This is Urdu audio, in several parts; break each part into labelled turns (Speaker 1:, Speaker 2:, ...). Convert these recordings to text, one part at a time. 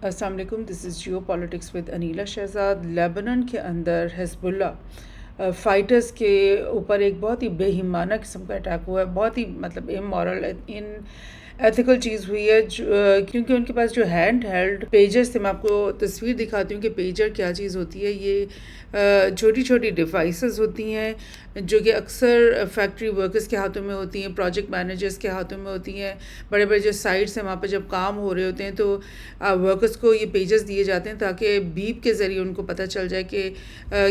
Speaker 1: السلام علیکم، this is Geo politics with Anila Shahzad. Lebanon کے اندر حزب اللہ فائٹرز کے اوپر ایک بہت ہی بے ہیمانہ قسم کا اٹیک ہوا ہے، بہت ہی امورل ان ایتھیکل چیز ہوئی ہے، کیونکہ ان کے پاس جو ہینڈ ہیلڈ پیجرز تھے، میں آپ کو تصویر دکھاتی ہوں کہ پیجر کیا چیز ہوتی ہے۔ یہ چھوٹی چھوٹی ڈیوائسز ہوتی ہیں جو کہ اکثر فیکٹری ورکرز کے ہاتھوں میں ہوتی ہیں، پروجیکٹ مینیجرز کے ہاتھوں میں ہوتی ہیں۔ بڑے بڑے جو سائٹس ہیں وہاں پہ جب کام ہو رہے ہوتے ہیں تو ورکرز کو یہ پیجز دیے جاتے ہیں تاکہ بیپ کے ذریعے ان کو پتہ چل جائے کہ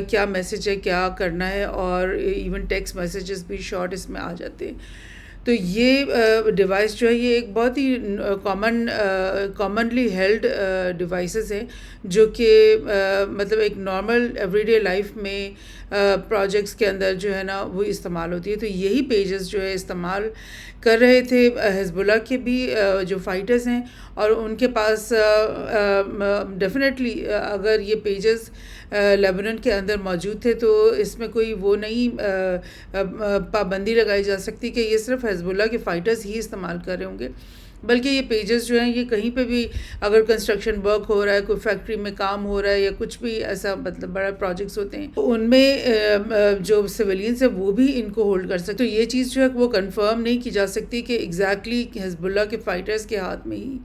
Speaker 1: کیا میسیج ہے، کیا کرنا ہے، اور ایون ٹیکسٹ میسیجز بھی شارٹ اس میں آ جاتے ہیں۔ تو یہ ڈیوائس جو ہے یہ ایک بہت ہی کامنلی ہیلڈ ڈیوائسز ہیں جو کہ ایک نارمل ایوری ڈے لائف میں پروجیکٹس کے اندر جو ہے نا وہ استعمال ہوتی ہے۔ تو یہی پیجز جو ہے استعمال کر رہے تھے حزب اللہ کے بھی جو فائٹرز ہیں، اور ان کے پاس ڈیفینیٹلی اگر یہ پیجز لیبنان کے اندر موجود تھے تو اس میں کوئی وہ نہیں پابندی لگائی جا سکتی کہ یہ صرف حزب اللہ کے فائٹرز ہی استعمال کر رہے ہوں گے، بلکہ یہ پیجز جو ہیں یہ کہیں پہ بھی اگر کنسٹرکشن ورک ہو رہا ہے، کوئی فیکٹری میں کام ہو رہا ہے یا کچھ بھی ایسا بڑا پروجیکٹس ہوتے ہیں تو ان میں جو سویلینس ہیں وہ بھی ان کو ہولڈ کر سکتے۔ تو یہ چیز جو ہے وہ کنفرم نہیں کی جا سکتی کہ ایگزیکٹلی حزب اللہ کے فائٹرز کے ہاتھ میں ہی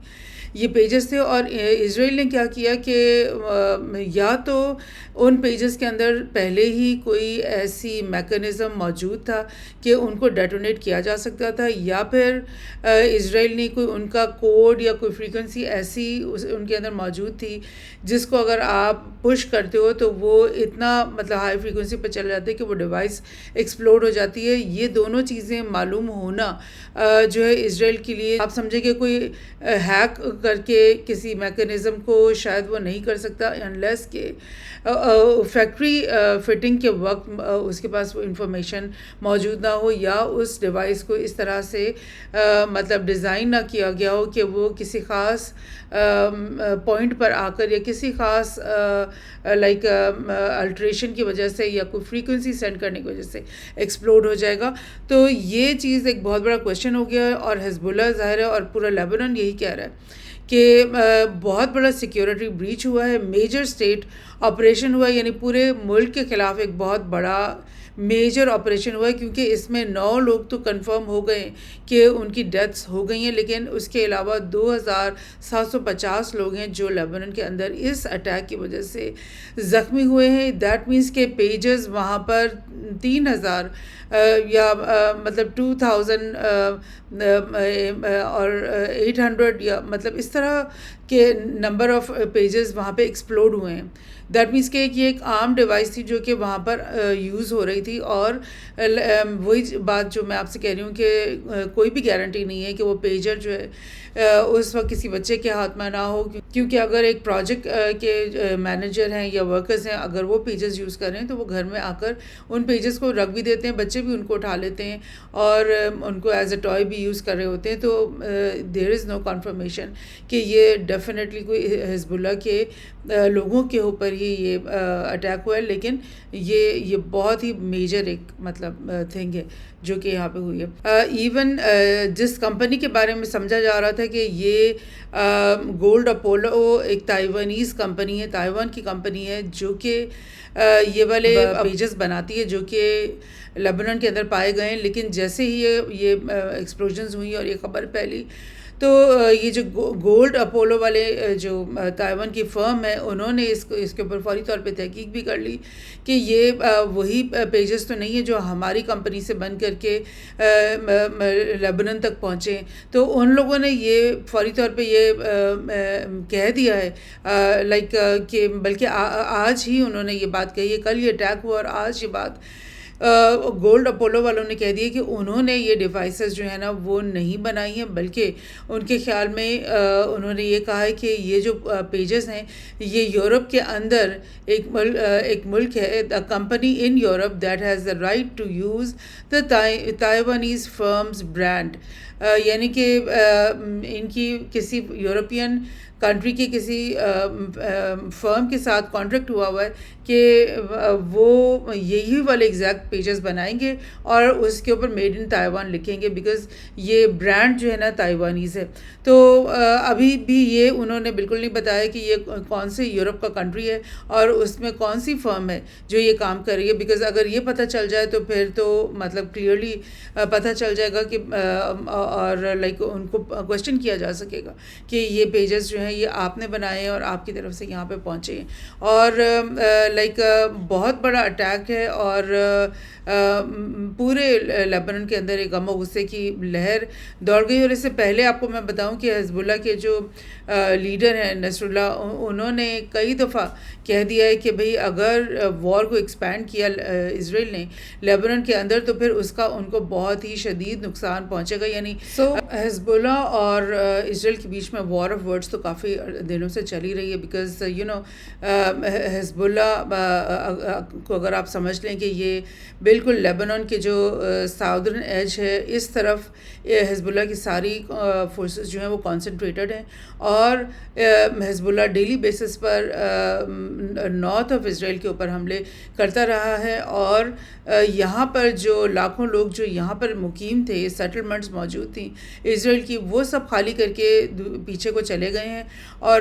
Speaker 1: یہ پیجز تھے۔ اور اسرائیل نے کیا کیا کہ یا تو ان پیجز کے اندر پہلے ہی کوئی ایسی میکانزم موجود تھا کہ ان کو ڈیٹونیٹ کیا جا سکتا تھا، یا پھر اسرائیل نے کوئی ان کا کوڈ یا کوئی فریکوینسی ایسی ان کے اندر موجود تھی جس کو اگر آپ پش کرتے ہو تو وہ اتنا ہائی فریکوینسی پہ چلا جاتا ہے کہ وہ ڈیوائس ایکسپلوڈ ہو جاتی ہے۔ یہ دونوں چیزیں معلوم ہونا جو ہے اسرائیل کے لیے، آپ سمجھے کہ کوئی ہیک کر کے کسی میکانزم کو شاید وہ نہیں کر سکتا انلیس کہ فیکٹری فٹنگ کے وقت اس کے پاس وہ انفارمیشن موجود نہ ہو، یا اس ڈیوائس کو اس طرح سے ڈیزائن نہ کیا گیا ہو کہ وہ کسی خاص پوائنٹ پر آ کر یا کسی خاص الٹریشن کی وجہ سے یا کوئی فریکوینسی سینڈ کرنے کی وجہ سے ایکسپلوڈ ہو جائے گا۔ تو یہ چیز ایک بہت بڑا کویشچن ہو گیا ہے، اور حزب اللہ ظاہر ہے اور پورا لیبنان یہی کہہ رہا ہے کہ بہت بڑا سیکیورٹی بریچ ہوا ہے، میجر اسٹیٹ آپریشن ہوا ہے، یعنی پورے ملک کے خلاف ایک بہت بڑا میجر آپریشن ہوا ہے، کیونکہ اس میں 9 لوگ تو کنفرم ہو گئے کہ ان کی ڈیتھس ہو گئی ہیں، لیکن اس کے علاوہ 2750 لوگ ہیں جو لیبنان کے اندر اس اٹیک کی وجہ سے زخمی ہوئے ہیں۔ دیٹ مینس کہ پیجز وہاں پر 3000 یا 2000 اور 800 یا اس طرح کے نمبر آف پیجز وہاں پہ ایکسپلوڈ ہوئے ہیں۔ دیٹ مینس کہ یہ ایک عام ڈیوائس تھی جو کہ وہاں پر یوز ہو رہی تھی، اور وہی بات جو میں آپ سے کہہ رہی ہوں کہ کوئی بھی گارنٹی نہیں ہے کہ وہ پیجر جو ہے اس وقت کسی بچے کے ہاتھ میں نہ ہو، کیونکہ اگر ایک پروجیکٹ کے مینیجر ہیں یا ورکرز ہیں اگر وہ پیجز یوز کر رہے ہیں تو وہ گھر میں آ کر ان پیجز کو رکھ بھی دیتے ہیں، بچے بھی ان کو اٹھا لیتے ہیں اور ان کو ایز اے ٹوائے بھی یوز کر رہے ہوتے ہیں۔ تو دیر از نو کنفرمیشن کہ یہ ڈیفینیٹلی کوئی حزب اللہ کے لوگوں کے اوپر ہی یہ اٹیک ہوا ہے، لیکن یہ بہت ہی میجر ایک تھنگ ہے جو کہ یہاں پہ ہوئی ہے۔ ایون جس کمپنی کے بارے میں سمجھا جا رہا تھا کہ یہ گولڈ اپولو ایک تائیوانیز کمپنی ہے، تائیوان کی کمپنی ہے جو کہ یہ والے پیجز بناتی ہے جو کہ لیبنان کے اندر پائے گئے ہیں، لیکن جیسے ہی یہ ایکسپلوژنز ہوئی اور یہ خبر پھیلی تو یہ جو گولڈ اپولو والے جو تائیوان کی فرم ہے انہوں نے اس کے اوپر فوری طور پہ تحقیق بھی کر لی کہ یہ وہی پیجز تو نہیں ہے جو ہماری کمپنی سے بن کر کے لیبنان تک پہنچے۔ تو ان لوگوں نے یہ فوری طور پہ یہ کہہ دیا ہے کہ بلکہ آج ہی انہوں نے یہ بات کہی ہے، کل یہ اٹیک ہوا اور آج یہ بات گولڈ اپولو والوں نے کہہ دیا کہ انہوں نے یہ ڈیوائسز جو ہے نا وہ نہیں بنائی ہیں، بلکہ ان کے خیال میں انہوں نے یہ کہا ہے کہ یہ جو پیجز ہیں یہ یورپ کے اندر ایک ملک ہے، company in Europe that has the right to use the Taiwanese firms brand, یعنی کہ ان کی کسی یورپین کنٹری کے کسی فرم کے ساتھ کانٹریکٹ ہوا ہے کہ وہ یہی والے ایگزیکٹ پیجز بنائیں گے اور اس کے اوپر میڈ ان تائیوان لکھیں گے، بیکاز یہ برانڈ جو ہے نا تائیوانیز ہے. تو ابھی بھی یہ انہوں نے بالکل نہیں بتایا کہ یہ کون سے یورپ کا کنٹری ہے اور اس میں کون سی فرم ہے جو یہ کام کر رہی ہے، بیکاز اگر یہ پتہ چل جائے تو پھر تو مطلب کلیئرلی پتہ چل جائے گا کہ اور لائک ان کو کوشچن کیا جا سکے گا کہ یہ پیجز جو ہیں یہ آپ نے بنائے ہیں اور آپ کی طرف سے یہاں پہ پہنچے ہیں. اور لائک بہت بڑا اٹیک ہے اور پورے لیبنان کے اندر ایک غم و غصے کی لہر دوڑ گئی. اور اس سے پہلے آپ کو میں بتاؤں کہ حزب اللہ کے جو لیڈر ہیں نصر اللہ، انہوں نے کئی دفعہ کہہ دیا ہے کہ بھئی اگر وار کو ایکسپینڈ کیا اسرائیل نے لیبنان کے اندر تو پھر اس کا ان کو بہت ہی شدید نقصان پہنچے گا. یعنی حزب اللہ اور اسرائیل کے بیچ میں وار آف ورڈز تو کافی دنوں سے چلی رہی ہے، بیکاز حزب اللہ کو اگر آپ سمجھ لیں کہ یہ بالکل لیبنان کے جو ساؤدرن ایج ہے اس طرف حزب اللہ کی ساری فورسز جو ہیں وہ کانسنٹریٹڈ ہیں، اور حزب اللہ ڈیلی بیسس پر نارتھ آف اسرائیل کے اوپر حملے کرتا رہا ہے. اور یہاں پر جو لاکھوں لوگ جو یہاں پر مقیم تھے، سیٹلمنٹس موجود تھیں اسرائیل کی، وہ سب خالی کر کے پیچھے کو چلے گئے ہیں. اور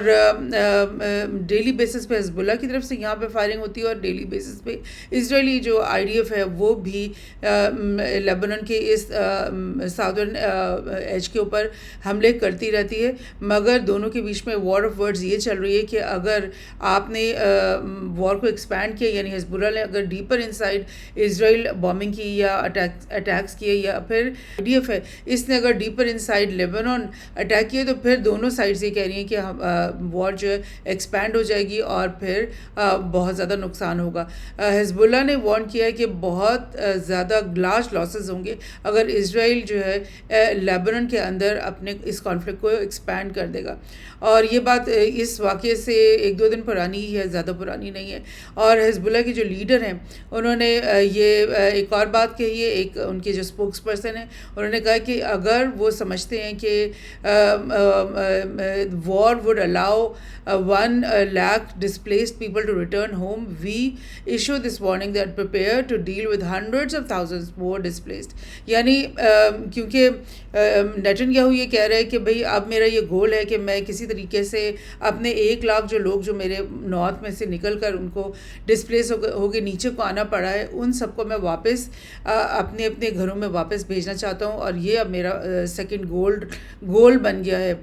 Speaker 1: ڈیلی بیسس پہ حزب اللہ کی طرف سے یہاں پہ فائرنگ ہوتی ہے اور ڈیلی بیسس پہ اسرائیلی جو IDF ہے وہ بھی لیبنان کے اس ساؤدرن ایج کے اوپر حملے کرتی رہتی ہے. مگر دونوں کے بیچ میں وار آف ورڈز یہ چل رہی ہے کہ اگر آپ نے وار کو ایکسپینڈ کیا، یعنی حزب اللہ نے اگر ڈیپر انسائڈ اسرائیل بامبنگ کی یا اٹیکس کیے، یا پھر IDF ہے اس نے اگر ڈیپر انسائڈ لیبنان اٹیک کیے، تو پھر دونوں سائڈز یہ کہہ رہی ہیں کہ وار جو ہے ایکسپینڈ ہو جائے گی اور پھر بہت زیادہ نقصان ہوگا. حزب اللہ نے وارن کیا ہے کہ بہت زیادہ لارج لاسز ہوں گے اگر اسرائیل جو ہے لیبنان کے اندر اپنے اس کانفلکٹ کو ایکسپینڈ کر دے گا. اور یہ بات اس واقعے سے 1-2 دن پرانی ہی ہے، زیادہ پرانی نہیں ہے. اور حزب اللہ کے جو لیڈر ہیں انہوں نے یہ ایک اور بات کہی ہے، ایک ان کے جو اسپوکس پرسن ہیں انہوں نے کہا کہ اگر وہ سمجھتے ہیں کہ وار would allow 1 lakh displaced people to return home, we issue this warning that prepare to deal with hundreds of thousands more displaced. یعنی کیونکہ نیتن یاہو یہ کہہ رہے ہیں کہ بھئی اب میرا یہ گول ہے کہ میں کسی طریقے سے اپنے 1 لاکھ جو لوگ جو میرے نارتھ میں سے نکل کر ان کو ڈسپلیس ہو کے نیچے کو آنا پڑا ہے، ان سب کو میں واپس اپنے گھروں میں واپس بھیجنا چاہتا ہوں. اور یہ اب میرا سیکنڈ گول بن گیا ہے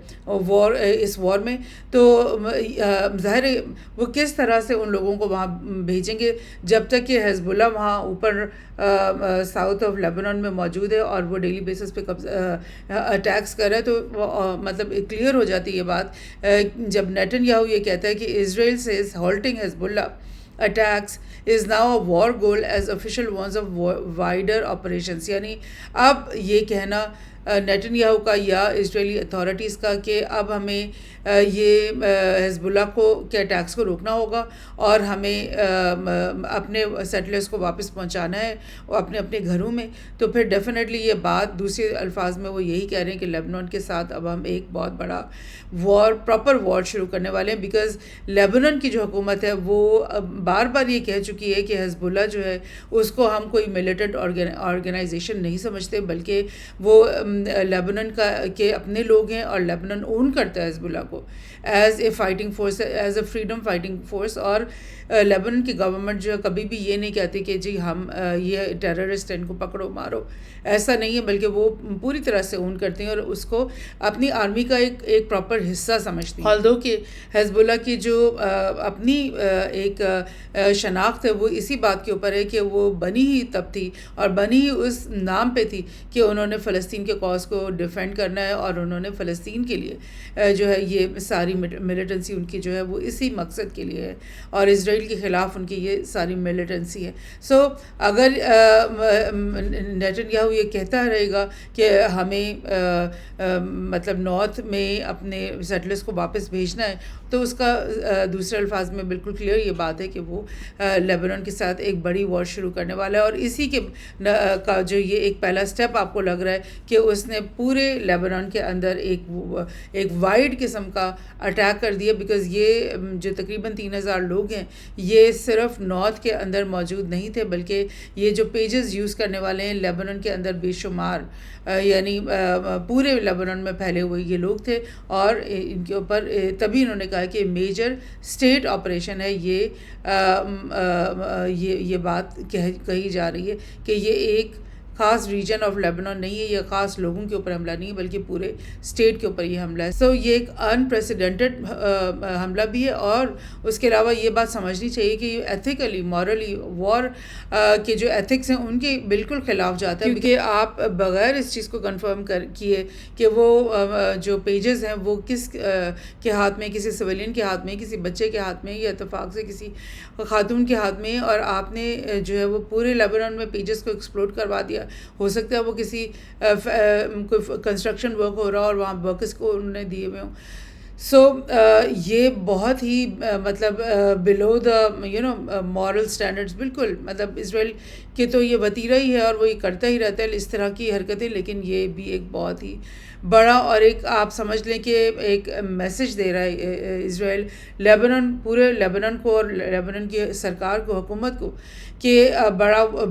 Speaker 1: اس وار میں. تو ظاہر ہے وہ کس طرح سے ان لوگوں کو وہاں بھیجیں گے جب تک کہ حزب اللہ وہاں اوپر ساؤتھ آف لیبنان میں موجود ہے اور وہ ڈیلی بیسس پہ اٹیکس کر رہا ہے. تو مطلب کلیئر ہو جاتی ہے بات جب نیتن یاہو یہ کہتا ہے کہ اسرائیل says halting حزب اللہ attacks is now a war goal as official warns of wider operations. یعنی اب یہ کہنا نیتن یاہو کا یا اسرائیلی اتھارٹیز کا کہ اب ہمیں یہ حزب اللہ کے اٹیکس کو روکنا ہوگا اور ہمیں اپنے سیٹلرز کو واپس پہنچانا ہے اپنے گھروں میں. تو پھر ڈیفینیٹلی یہ بات دوسرے الفاظ میں وہ یہی کہہ رہے ہیں کہ لیبنان کے ساتھ اب ہم ایک بہت بڑا پراپر وار شروع کرنے والے ہیں. بیکاز لیبنان کی جو حکومت ہے وہ بار بار یہ کہہ چکی ہے کہ حزب اللہ جو ہے اس کو ہم کوئی ملیٹنٹ آرگنائزیشن نہیں سمجھتے، بلکہ وہ لیبنان کے اپنے لوگ ہیں اور لیبنان اون کرتا ہے حزب اللہ کو as a fighting force, as a freedom fighting force. اور لیبنان کی گورنمنٹ جو ہے کبھی بھی یہ نہیں کہتی کہ جی ہم یہ ٹیررسٹ ہیں ان کو پکڑو مارو، ایسا نہیں ہے، بلکہ وہ پوری طرح سے اون کرتے ہیں اور اس کو اپنی آرمی کا ایک پراپر حصہ سمجھتی ہیں. آلدو کہ حزب اللہ کی جو اپنی ایک شناخت ہے وہ اسی بات کے اوپر ہے کہ وہ بنی ہی تب تھی اور بنی ہی اس نام پہ تھی کہ انہوں نے فلسطین کے کاز کو ڈیفینڈ کرنا ہے اور انہوں نے فلسطین کے لیے جو ہے یہ ساری ملیٹنسی ان کی جو ہے وہ اسی مقصد کے لیے ہے اور اسرائیل کے خلاف ان کی یہ ساری ملیٹنسی ہے. سو اگر نیتن یاہو یہ کہتا رہے گا کہ ہمیں مطلب نارتھ میں اپنے سیٹلرز کو واپس بھیجنا ہے تو اس کا دوسرے الفاظ میں بالکل کلیئر یہ بات ہے کہ وہ لیبنان کے ساتھ ایک بڑی وار شروع کرنے والا ہے. اور اسی کا جو یہ ایک پہلا سٹیپ آپ کو لگ رہا ہے کہ اس نے پورے لیبنان کے اندر ایک وائڈ قسم کا اٹیک کر دیا، بیکاز یہ جو تقریباً 3000 لوگ ہیں یہ صرف نارتھ کے اندر موجود نہیں تھے، بلکہ یہ جو پیجز یوز کرنے والے ہیں لیبنان کے اندر بے شمار، یعنی پورے لیبنان میں پھیلے ہوئے یہ لوگ تھے، اور ان کے اوپر تبھی انہوں نے کہا کہ میجر اسٹیٹ آپریشن ہے یہ بات کہی جا رہی ہے کہ یہ ایک خاص ریجن آف لیبنان نہیں ہے، یہ خاص لوگوں کے اوپر حملہ نہیں ہے، بلکہ پورے اسٹیٹ کے اوپر یہ حملہ ہے. سو یہ ایک انپریسیڈنٹڈ حملہ بھی ہے، اور اس کے علاوہ یہ بات سمجھنی چاہیے کہ یہ ایتھیکلی مورلی وار کے جو ایتھکس ہیں ان کے بالکل خلاف جاتا ہے، کیونکہ آپ بغیر اس چیز کو کنفرم کیے کہ وہ جو پیجز ہیں وہ کس کے ہاتھ میں، کسی سویلین کے ہاتھ میں، کسی بچے کے ہاتھ میں، یا اتفاق سے کسی خاتون کے ہاتھ میں، اور آپ نے جو ہے وہ پورے لیبنان میں پیجز کو ایکسپلوڈ کروا دیا. ہو سکتا ہے وہ کسی کوئی کنسٹرکشن ورک ہو رہا اور وہاں ورکرس کو انہوں نے دیے ہوئے ہوں. سو یہ بہت ہی مطلب بلو دا مورل اسٹینڈرڈس، بالکل مطلب اسرائیل کے تو یہ وتیرہ ہی ہے اور وہ یہ کرتا ہی رہتا ہے اس طرح کی حرکتیں، لیکن یہ بھی ایک بہت ہی بڑا اور ایک آپ سمجھ لیں کہ ایک میسج دے رہا ہے اسرائیل لیبنان، پورے لیبنان کو اور لیبنان کی سرکار کو، حکومت کو، کہ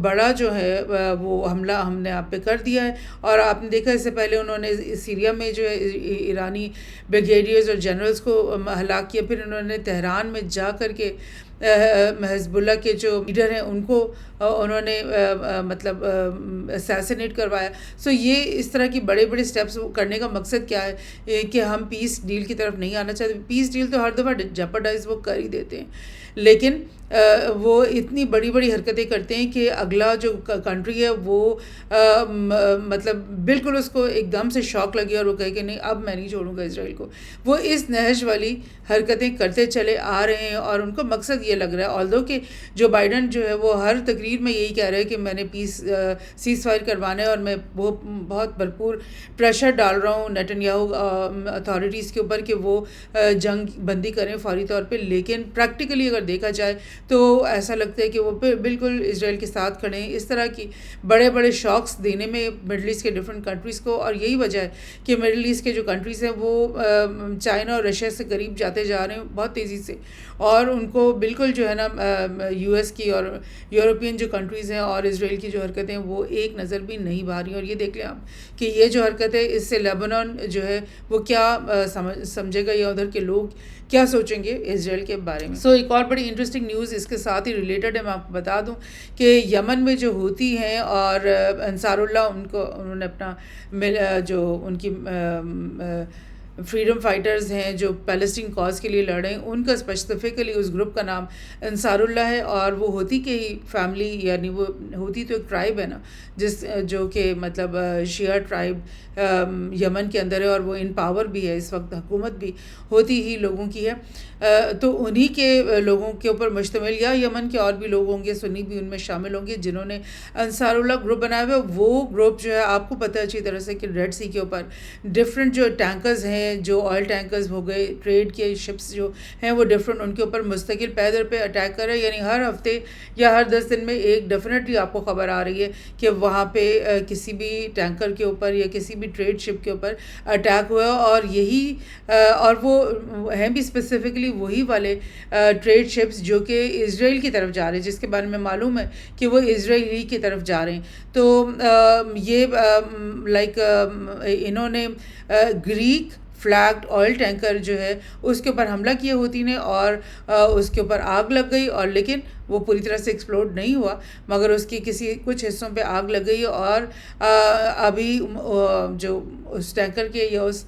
Speaker 1: بڑا جو ہے وہ حملہ ہم نے آپ پہ کر دیا ہے. اور آپ نے دیکھا اس سے پہلے انہوں نے سیریا میں جو ہے ایرانی بریگیڈیئرز اور جنرلز کو ہلاک کیا، پھر انہوں نے تہران میں جا کر کے حزب اللہ کے جو لیڈر ہیں ان کو انہوں نے مطلب اسیسینیٹ کروایا. سو یہ اس طرح کی بڑے بڑے اسٹیپس کرنے کا مقصد کیا ہے کہ ہم پیس ڈیل کی طرف نہیں آنا چاہتے. پیس ڈیل تو ہر دفعہ جیپرڈائز وہ کر ہی دیتے ہیں، لیکن وہ اتنی بڑی بڑی حرکتیں کرتے ہیں کہ اگلا جو کنٹری ہے وہ مطلب بالکل اس کو ایک دم سے شوق لگی اور وہ کہے کہ نہیں اب میں نہیں چھوڑوں گا اسرائیل کو. وہ اس نہج والی حرکتیں کرتے چلے آ رہے ہیں، اور ان کو مقصد یہ لگ رہا ہے، آلدو کہ جو بائیڈن جو ہے وہ ہر تقریر میں یہی کہہ رہا ہے کہ میں نے سیز فائر کروانا ہے، اور میں بہت بھرپور پریشر ڈال رہا ہوں نیتنیاہو اتھارٹیز کے اوپر کہ وہ جنگ بندی کریں فوری طور پہ. لیکن پریکٹیکلی اگر دیکھا جائے تو ایسا لگتا ہے کہ وہ بالکل اسرائیل کے ساتھ کھڑے ہیں. اس طرح کی بڑے بڑے شاکس دینے میں مڈل ایسٹ کے ڈفرینٹ کنٹریز کو، اور یہی وجہ ہے کہ مڈل ایسٹ کے جو کنٹریز ہیں وہ چائنا اور رشیا سے قریب جاتے جا رہے ہیں بہت تیزی سے، اور ان کو بالکل جو ہے نا یو ایس کی اور یورپین جو کنٹریز ہیں اور اسرائیل کی جو حرکتیں ہیں وہ ایک نظر بھی نہیں بھا رہی ہیں. اور یہ دیکھ لیں آپ کہ یہ جو حرکت ہے اس سے لیبنان جو ہے وہ کیا سمجھے گا، یا ادھر کے لوگ کیا سوچیں گے اسرائیل کے بارے میں. سو ایک اور بڑی انٹرسٹنگ نیوز اس کے ساتھ ہی ریلیٹڈ ہے، میں آپ کو بتا دوں کہ یمن میں جو ہوتی ہیں اور انصار اللہ انہوں نے اپنا جو ان کی فریڈم فائٹرز ہیں جو پیلسٹین کاز کے لیے لڑ رہے ہیں، ان کا اسپیسیفکلی اس گروپ کا نام انصار اللہ ہے. اور وہ ہوتی کہ ہی فیملی، یعنی وہ ہوتی تو ایک ٹرائب ہے نا جو کہ مطلب شیعہ ٹرائب یمن کے اندر ہے، اور وہ ان پاور بھی ہے اس وقت، حکومت بھی ہوتی ہی لوگوں کی ہے. تو انہی کے لوگوں کے اوپر مشتمل، یا یمن کے اور بھی لوگ ہوں گے، سنی بھی ان میں شامل ہوں گے، جنہوں نے انصار اللہ گروپ بنایا ہوا ہے. وہ گروپ جو ہے آپ کو پتہ ہے اچھی طرح سے کہ ریڈ سی کے اوپر ڈفرینٹ جو ٹینکرز ہیں، جو آئل ٹینکرز ہو گئے، ٹریڈ کے شپس جو ہیں وہ ڈفرینٹ، ان کے اوپر مستقل پیدر پہ اٹیک کر رہے ہیں. یعنی ہر ہفتے یا ہر 10 دن میں ایک ڈیفینیٹلی آپ کو خبر آ رہی ہے کہ وہاں پہ کسی بھی ٹینکر کے اوپر یا کسی بھی ٹریڈ شپ کے اوپر اٹیک ہوا. اور یہی اور وہ ہیں بھی اسپیسیفکلی وہی والے ٹریڈ شپس جو کہ اسرائیل کی طرف جا رہے ہیں، جس کے بارے میں معلوم ہے کہ وہ اسرائیل ہی کی طرف جا رہے ہیں. تو یہ لائک انہوں نے گریک فلیگڈ آئل ٹینکر جو ہے اس کے اوپر حملہ کیا ہوتی نے، اور اس کے اوپر آگ لگ گئی، اور لیکن وہ پوری طرح سے ایکسپلوڈ نہیں ہوا، مگر اس کی کچھ حصوں پہ آگ لگ گئی. اور ابھی جو اس ٹینکر کے یا اس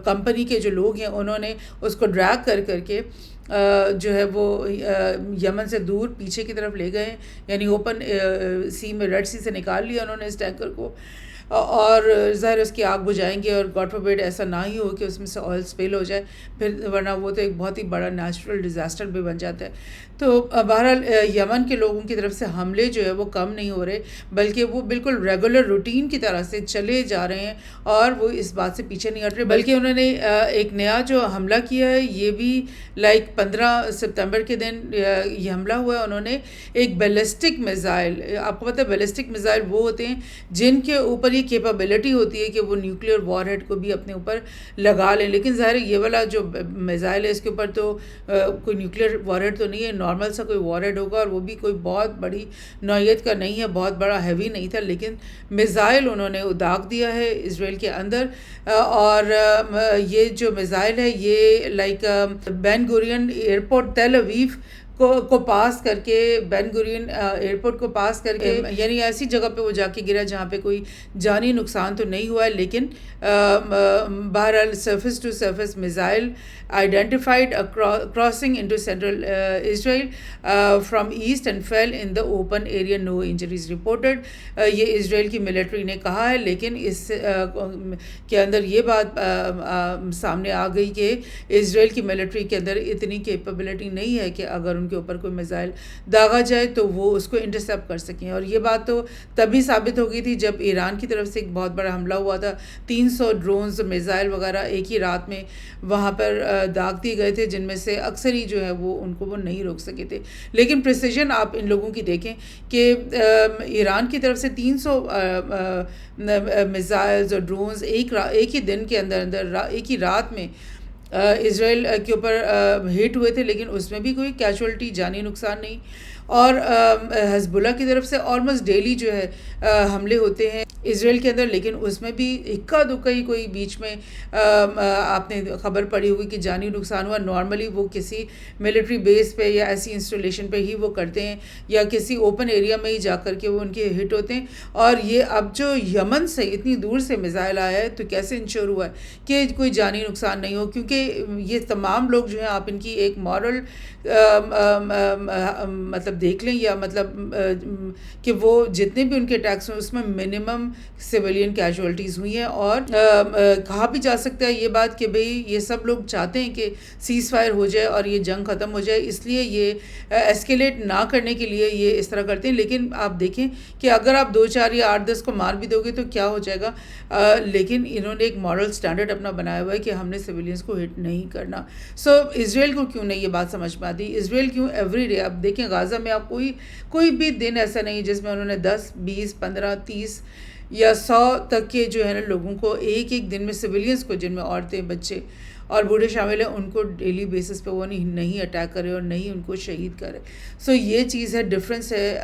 Speaker 1: کمپنی کے جو لوگ ہیں انہوں نے اس کو ڈریگ کر کے جو ہے وہ یمن سے دور پیچھے کی طرف لے گئے ہیں، یعنی اوپن سی میں ریڈ سی سے نکال لیا انہوں نے اس ٹینکر کو، اور ظاہر اس کی آگ بجھائیں گے. اور گاڈ فاربیڈ ایسا نہ ہی ہو کہ اس میں سے آئل اسپیل ہو جائے، پھر ورنہ وہ تو ایک بہت ہی بڑا نیچرل ڈیزاسٹر بھی بن جاتا ہے. تو بہرحال یمن کے لوگوں کی طرف سے حملے جو ہے وہ کم نہیں ہو رہے، بلکہ وہ بالکل ریگولر روٹین کی طرح سے چلے جا رہے ہیں، اور وہ اس بات سے پیچھے نہیں ہٹ رہے. بلکہ انہوں نے ایک نیا جو حملہ کیا ہے، یہ بھی لائک 15 ستمبر کے دن یہ حملہ ہوا ہے. انہوں نے ایک بیلسٹک میزائل، آپ کو پتہ ہے بیلسٹک میزائل وہ ہوتے ہیں جن کے اوپر یہ کیپیبلٹی ہوتی ہے کہ وہ نیوکلیئر وار ہیڈ کو بھی اپنے اوپر لگا لیں. لیکن ظاہر ہے یہ والا جو میزائل ہے اس کے اوپر تو کوئی نیوکلیئر وار ہیڈ تو نہیں ہے, نارمل سا کوئی وار ہیڈ ہوگا, اور وہ بھی کوئی بہت بڑی نوعیت کا نہیں ہے, بہت بڑا ہیوی نہیں تھا, لیکن میزائل انہوں نے داغ دیا ہے اسرائیل کے اندر. اور یہ جو میزائل ہے یہ لائک بین گورین ایئرپورٹ تیل اویو کو پاس کر کے, بین گورین ایئرپورٹ کو پاس کر کے, یعنی ایسی جگہ پہ وہ جا کے گرا جہاں پہ کوئی جانی نقصان تو نہیں ہوا ہے. لیکن بہرحال surface to surface missile identified crossing into central Israel from east and fell in the open area, no injuries reported. یہ اسرائیل کی ملٹری نے کہا ہے, لیکن اس کے اندر یہ بات سامنے آ گئی کہ اسرائیل کی ملٹری کے اندر اتنی کیپیبلٹی نہیں ہے کہ اگر ان کے اوپر کوئی میزائل داغا جائے تو وہ اس کو انٹرسیپٹ کر سکیں. اور یہ بات تو تبھی ثابت ہو گئی تھی جب ایران کی طرف سے ایک بہت بڑا حملہ ہوا تھا, 300 ڈرونز میزائل وغیرہ ایک ہی رات میں وہاں پر داغ دیے گئے تھے, جن میں سے اکثر ہی جو ہے وہ نہیں روک سکے تھے. لیکن پریسیجن آپ ان لوگوں کی دیکھیں کہ ایران کی طرف سے 300 میزائلز اور ڈرونز ایک ہی دن کے اندر ایک ہی رات میں اسرائیل کے اوپر ہٹ ہوئے تھے, لیکن اس میں بھی کوئی کیجولٹی, جانی نقصان نہیں. اور حزب اللہ کی طرف سے آلموسٹ ڈیلی جو ہے حملے ہوتے ہیں اسرائیل کے اندر, لیکن اس میں بھی اکا دکا ہی کوئی بیچ میں آپ نے خبر پڑی ہوگی کہ جانی نقصان ہوا. نارملی وہ کسی ملٹری بیس پہ یا ایسی انسٹالیشن پہ ہی وہ کرتے ہیں, یا کسی اوپن ایریا میں ہی جا کر کے وہ ان کے ہٹ ہوتے ہیں. اور یہ اب جو یمن سے اتنی دور سے میزائل آیا ہے تو کیسے انشور ہوا ہے کہ کوئی جانی نقصان نہیں ہو, کیونکہ یہ تمام لوگ جو ہیں آپ ان کی ایک مورل مطلب دیکھ لیں, یا مطلب کہ وہ جتنے بھی ان کے اٹیکس ہوئے اس میں منیمم سویلین کیجولٹیز ہوئی ہیں. اور کہا بھی جا سکتا ہے یہ بات کہ بھئی یہ سب لوگ چاہتے ہیں کہ سیز فائر ہو جائے اور یہ جنگ ختم ہو جائے, اس لیے یہ ایسکیلیٹ نہ کرنے کے لیے یہ اس طرح کرتے ہیں. لیکن آپ دیکھیں کہ اگر آپ 2 4 یا 8 10 کو مار بھی دو گے تو کیا ہو جائے گا. لیکن انہوں نے ایک مورل سٹینڈرڈ اپنا بنایا ہوا ہے کہ ہم نے سویلینز کو ہٹ نہیں کرنا. سو اسرائیل کو کیوں نہیں یہ بات سمجھ میں آتی, اسرائیل کیوں ایوری ڈے, آپ دیکھیں غازہ میں آپ کوئی بھی دن ایسا نہیں جس میں انہوں نے 10 20 15 30 یا 100 تک کے جو ہے نا لوگوں کو ایک دن میں سویلینز کو, جن میں عورتیں بچے اور بوڑھے شامل ہیں, ان کو ڈیلی بیسس پہ وہ نہیں اٹیک کرے اور نہیں ان کو شہید کرے. سو یہ چیز ہے, ڈفرینس ہے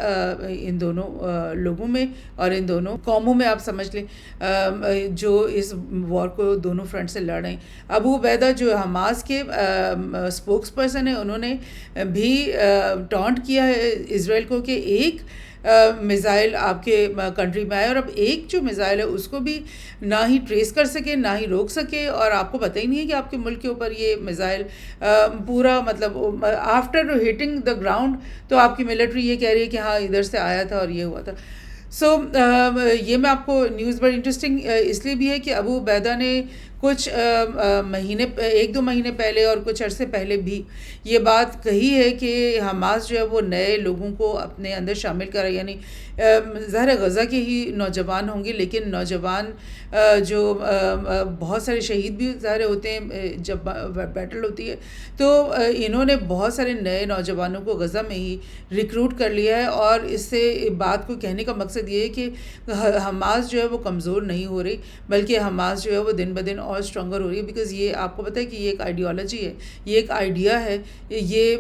Speaker 1: ان دونوں لوگوں میں اور ان دونوں قوموں میں. آپ سمجھ لیں جو اس وار کو دونوں فرنٹ سے لڑ رہے ہیں. ابو عبیدہ جو حماس کے اسپوکس پرسن ہیں, انہوں نے بھی ٹانٹ کیا ہے اسرائیل کو کہ ایک میزائل آپ کے کنٹری میں آئے, اور اب ایک جو میزائل ہے اس کو بھی نہ ہی ٹریس کر سکے نہ ہی روک سکے, اور آپ کو پتہ ہی نہیں ہے کہ آپ کے ملک کے اوپر یہ میزائل پورا مطلب آفٹر ہٹنگ دا گراؤنڈ تو آپ کی ملٹری یہ کہہ رہی ہے کہ ہاں ادھر سے آیا تھا اور یہ ہوا تھا. سو یہ میں آپ کو نیوز بڑی انٹرسٹنگ اس لیے بھی ہے کہ ابو عبیدہ نے کچھ مہینے 1-2 مہینے پہلے اور کچھ عرصے پہلے بھی یہ بات کہی ہے کہ حماس جو ہے وہ نئے لوگوں کو اپنے اندر شامل کرے, یعنی ظاہر غزہ کے ہی نوجوان ہوں گے, لیکن نوجوان جو بہت سارے شہید بھی ظاہر ہوتے ہیں جب بیٹل ہوتی ہے, تو انہوں نے بہت سارے نئے نوجوانوں کو غزہ میں ہی ریکروٹ کر لیا ہے. اور اس سے بات کو کہنے کا مقصد یہ ہے کہ حماس جو ہے وہ کمزور نہیں ہو رہی, بلکہ حماس جو ہے وہ دن بدن اور اسٹرانگر ہو رہی ہے. بیکاز یہ آپ کو پتہ ہے کہ یہ ایک آئیڈیالوجی ہے, یہ ایک آئیڈیا ہے, یہ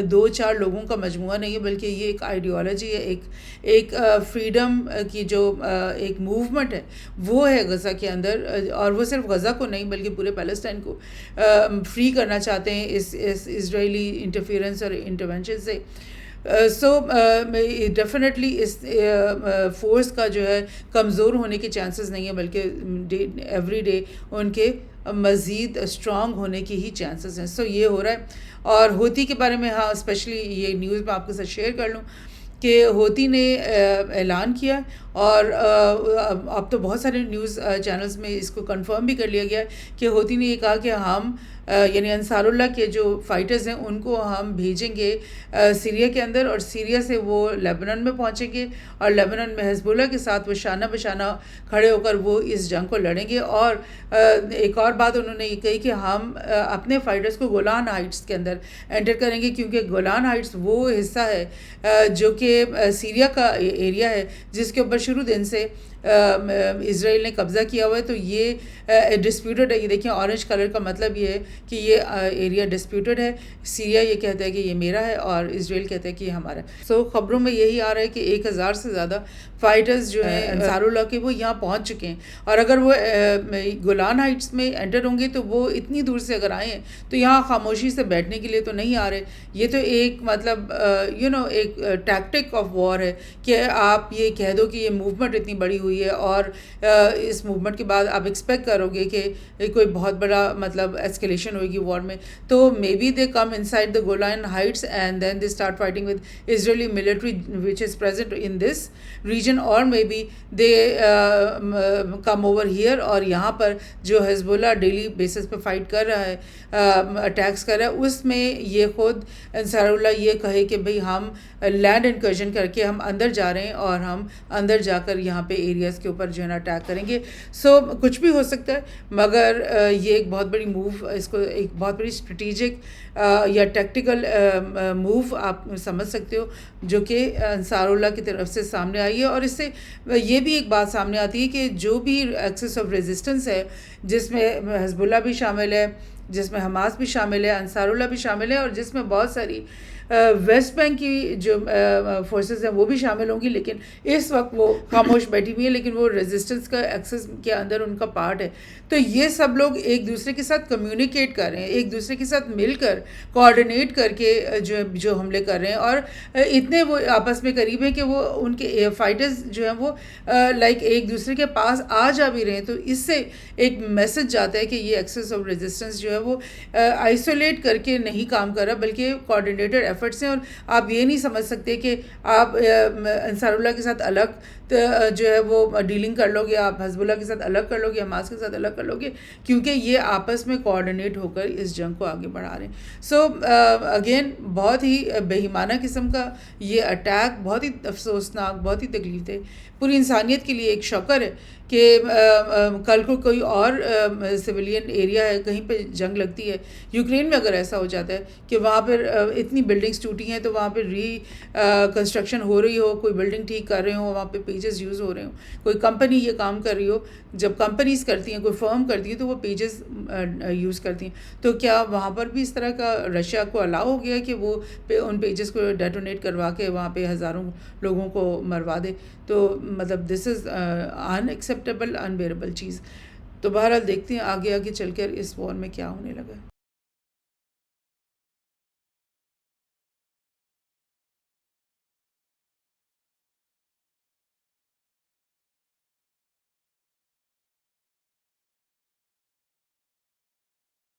Speaker 1: 2-4 لوگوں کا مجموعہ نہیں ہے, بلکہ یہ ایک آئیڈیالوجی ہے, ایک فریڈم کی جو ایک موومنٹ ہے وہ ہے غزہ کے اندر. اور وہ صرف غزہ کو نہیں بلکہ پورے پیلسٹائن کو فری کرنا چاہتے ہیں اس اسرائیلی انٹرفیئرنس اور انٹرونشن سے. سو ڈیفینیٹلی اس فورس کا جو ہے کمزور ہونے کے چانسز نہیں ہیں, بلکہ ایوری ڈے ان کے مزید اسٹرانگ ہونے کی ہی چانسز ہیں. سو یہ ہو رہا ہے. اور ہوتی کے بارے میں ہاں اسپیشلی یہ نیوز میں آپ کے ساتھ شیئر کر لوں کہ ہوتی نے اعلان کیا, اور اب تو بہت سارے نیوز چینلز میں اس کو کنفرم بھی کر لیا گیا ہے کہ ہوتی نے یہ کہا کہ ہم یعنی انصار اللہ کے جو فائٹرز ہیں ان کو ہم بھیجیں گے سیریا کے اندر, اور سیریا سے وہ لیبنان میں پہنچیں گے, اور لیبنان میں حزب اللہ کے ساتھ وہ شانہ بشانہ کھڑے ہو کر وہ اس جنگ کو لڑیں گے. اور ایک اور بات انہوں نے یہ کہی کہ ہم اپنے فائٹرز کو گولان ہائٹس کے اندر انٹر کریں گے, کیونکہ گولان ہائٹس وہ حصہ ہے جو کہ سیریا کا ایریا ہے جس کے اوپر شروع دن سے اسرائیل نے قبضہ کیا ہوا ہے، تو یہ ڈسپیوٹڈ ہے. یہ دیکھیں اورنج کلر کا مطلب یہ ہے کہ یہ ایریا ڈسپیوٹڈ ہے. سیریا یہ کہتا ہے کہ یہ میرا ہے اور اسرائیل کہتا ہے کہ یہ ہمارا ہے. سو خبروں میں یہی آ رہا ہے کہ 1000 سے زیادہ فائٹرز جو ہیں انصار اللہ کے وہ یہاں پہنچ چکے ہیں، اور اگر وہ گولان ہائٹس میں انٹر ہوں گے تو وہ اتنی دور سے اگر آئے ہیں تو یہاں خاموشی سے بیٹھنے کے لیے تو نہیں آ رہے. یہ تو ایک مطلب ایک ٹیکٹک آف وار ہے کہ آپ یہ کہہ دو کہ یہ موومنٹ اتنی بڑی ہوئی ہے، اور اس موومنٹ کے بعد آپ ایکسپیکٹ کرو گے کہ کوئی بہت بڑا مطلب ایسکیلیشن ہوئے گی وار میں. تو may be they come inside the Golan Heights and then they start fighting with Israeli military which is present in this region, اور may be they come over here, اور یہاں پر جو حزب اللہ ڈیلی بیسس پہ فائٹ کر رہا ہے، اٹیکس کر رہا ہے، اس میں یہ خود انصار اللہ یہ کہے کہ بھئی ہم لینڈ انکرجن کر کے ہم اندر جا رہے ہیں اور ہم اندر جا کر یہاں پہ ایریاز کے اوپر جو ہے نا اٹیک کریں گے. سو کچھ بھی ہو سکتا ہے، مگر یہ ایک بہت بڑی موو، اس کو ایک بہت بڑی اسٹریٹجک یا ٹیکٹیکل موو آپ سمجھ سکتے ہو جو کہ انصار اللہ کی طرف سے سامنے آئی ہے. اور اس سے یہ بھی ایک بات سامنے آتی ہے کہ جو بھی ایکسس آف ریزسٹنس ہے، جس میں حزب اللہ بھی شامل ہے، جس میں حماس بھی شامل ہے، انصار اللہ بھی شامل ہے، اور جس میں بہت ساری ویسٹ بینک کی جو فورسز ہیں وہ بھی شامل ہوں گی، لیکن اس وقت وہ خاموش بیٹھی ہوئی ہے، لیکن وہ ریزسٹنس کا ایکسس کے اندر ان کا پارٹ ہے. تو یہ سب لوگ ایک دوسرے کے ساتھ کمیونیکیٹ کر رہے ہیں، ایک دوسرے کے ساتھ مل کر کوآرڈینیٹ کر کے جو حملے کر رہے ہیں، اور اتنے وہ آپس میں قریب ہیں کہ وہ ان کے فائٹرز جو ہیں وہ لائک ایک دوسرے کے پاس آ جا بھی رہے ہیں. تو اس سے ایک میسج جاتا ہے کہ یہ ایکسس آف ریزسٹنس جو ہے وہ آئسولیٹ کر کے نہیں کام کر رہا، بلکہ کوآرڈینیٹڈ ایفرٹس ہیں. اور آپ یہ نہیں سمجھ سکتے کہ آپ انصار اللہ کے ساتھ الگ جو ہے وہ ڈیلنگ کر لو گے، آپ حزب اللہ کے ساتھ الگ کر لو گے، حماس کے ساتھ الگ کر لو گے، کیونکہ یہ آپس میں کوآرڈینیٹ ہو کر اس جنگ کو آگے بڑھا رہے ہیں. سو اگین بہت ہی بےایمانہ قسم کا یہ اٹیک، بہت ہی افسوسناک، بہت ہی تکلیف دہ، پوری انسانیت کے لیے ایک شوکر ہے کہ کل کو کوئی اور سویلین ایریا ہے کہیں پہ جنگ لگتی ہے. یوکرین میں اگر ایسا ہو جاتا ہے کہ وہاں پر اتنی بلڈنگس ٹوٹی ہیں تو وہاں پہ کنسٹرکشن ہو رہی ہو، کوئی بلڈنگ ٹھیک کر رہے ہوں، وہاں پہ پیجز یوز ہو رہے ہوں، کوئی کمپنی یہ کام کر رہی ہو، جب کمپنیز کرتی ہیں، کوئی فرم کرتی ہے تو وہ پیجز یوز کرتی ہیں، تو کیا وہاں پر بھی اس طرح کا رشیا کو الاؤ ہو گیا کہ وہ ان پیجز کو ڈیٹونیٹ کروا کے وہاں پہ ہزاروں لوگوں کو مروا دے؟ تو مطلب دس از ان ایکسیپٹیبل، انبیئربل چیز. تو بہرحال دیکھتے ہیں آگے آگے چل کر اس وار میں کیا ہونے لگا.